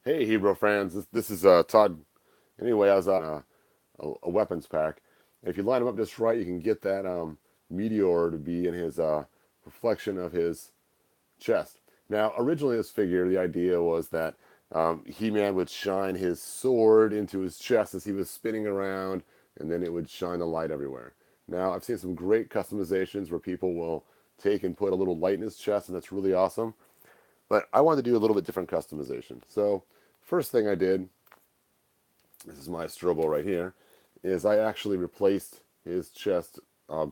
Hey, Hebrew fans, this is Todd. Anyway, I was on a weapons pack. If you line them up just right, you can get that meteor to be in his reflection of his chest. Now, originally, this figure, the idea was that He-Man would shine his sword into his chest as he was spinning around, and then it would shine the light everywhere. Now, I've seen some great customizations where people will take and put a little light in his chest, and that's really awesome. But I wanted to do a little bit different customization. So, first thing I did, this is my STROBO right here, is I actually replaced his chest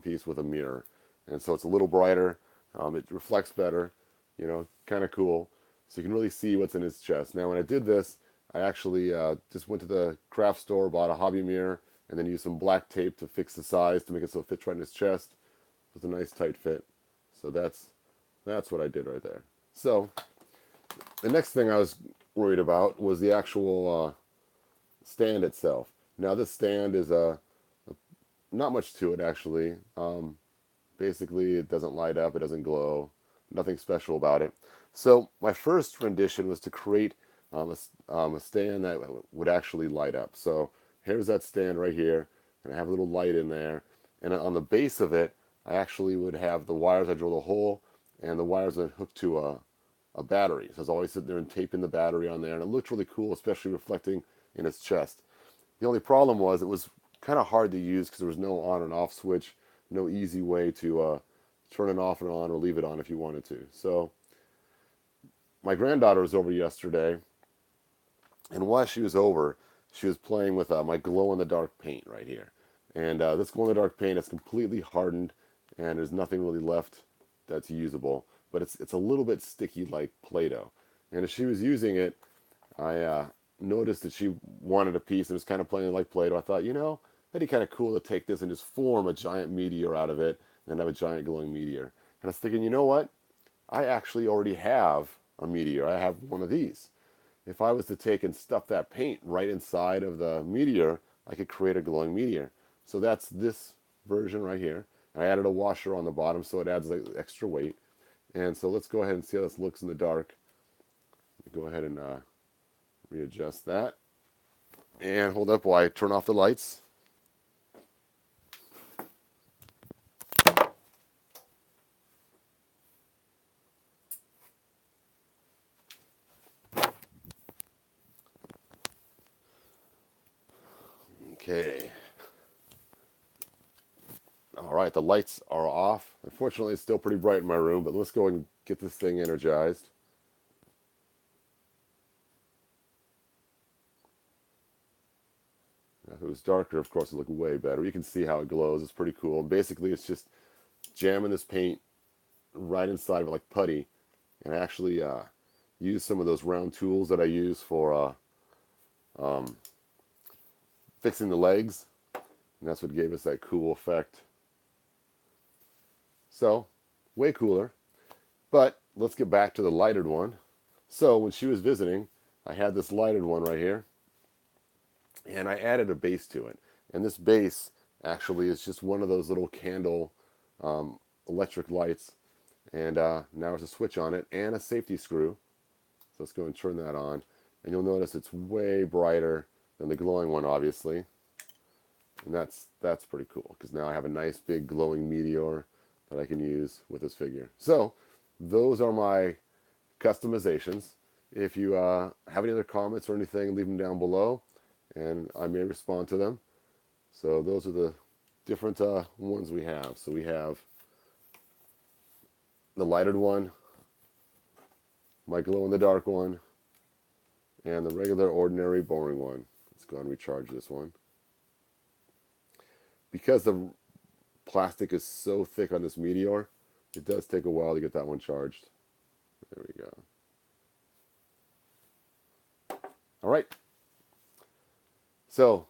piece with a mirror. And so it's a little brighter, it reflects better, kind of cool. So you can really see what's in his chest. Now, when I did this, I actually just went to the craft store, bought a hobby mirror, and then used some black tape to fix the size to make it so it fits right in his chest. It was a nice tight fit. So that's what I did right there. So the next thing I was worried about was the actual stand itself. Now this stand is not much to it actually. Basically, it doesn't light up, it doesn't glow, nothing special about it. So my first rendition was to create a stand that would actually light up. So here's that stand right here, and I have a little light in there. And on the base of it, I actually would have the wires. I drilled a hole, and the wires would hook to a battery. So I was always sitting there and taping the battery on there, and it looked really cool, especially reflecting in his chest. The only problem was it was kind of hard to use because there was no on and off switch, no easy way to turn it off and on or leave it on if you wanted to. So my granddaughter was over yesterday, and while she was over, she was playing with my glow-in-the-dark paint right here. And this glow-in-the-dark paint is completely hardened, and there's nothing really left that's usable. But it's a little bit sticky like Play-Doh. And as she was using it, I noticed that she wanted a piece and was kind of playing like Play-Doh. I thought, that'd be kind of cool to take this and just form a giant meteor out of it and have a giant glowing meteor. And I was thinking, you know what? I actually already have a meteor. I have one of these. If I was to take and stuff that paint right inside of the meteor, I could create a glowing meteor. So that's this version right here. I added a washer on the bottom so it adds like extra weight. And so let's go ahead and see how this looks in the dark. Go ahead and readjust that. And hold up while I turn off the lights. Okay. All right, the lights are off. Unfortunately, it's still pretty bright in my room, but let's go and get this thing energized. If it was darker, of course, it would look way better. You can see how it glows. It's pretty cool. Basically, it's just jamming this paint right inside of it like putty. And I actually use some of those round tools that I use for um, fixing the legs. And that's what gave us that cool effect. So, way cooler. But let's get back to the lighted one. So, when she was visiting, I had this lighted one right here. And I added a base to it. And this base actually is just one of those little candle electric lights. And now there's a switch on it and a safety screw. So let's go and turn that on. And you'll notice it's way brighter than the glowing one, obviously. And that's pretty cool because now I have a nice big glowing meteor that I can use with this figure. So those are my customizations. If you have any other comments or anything, leave them down below and I may respond to them. So those are the different ones we have. So we have the lighted one, my glow-in-the-dark one, and the regular, ordinary, boring one. Let's go and recharge this one. Because the plastic is so thick on this meteor, it does take a while to get that one charged. There we go. All right. So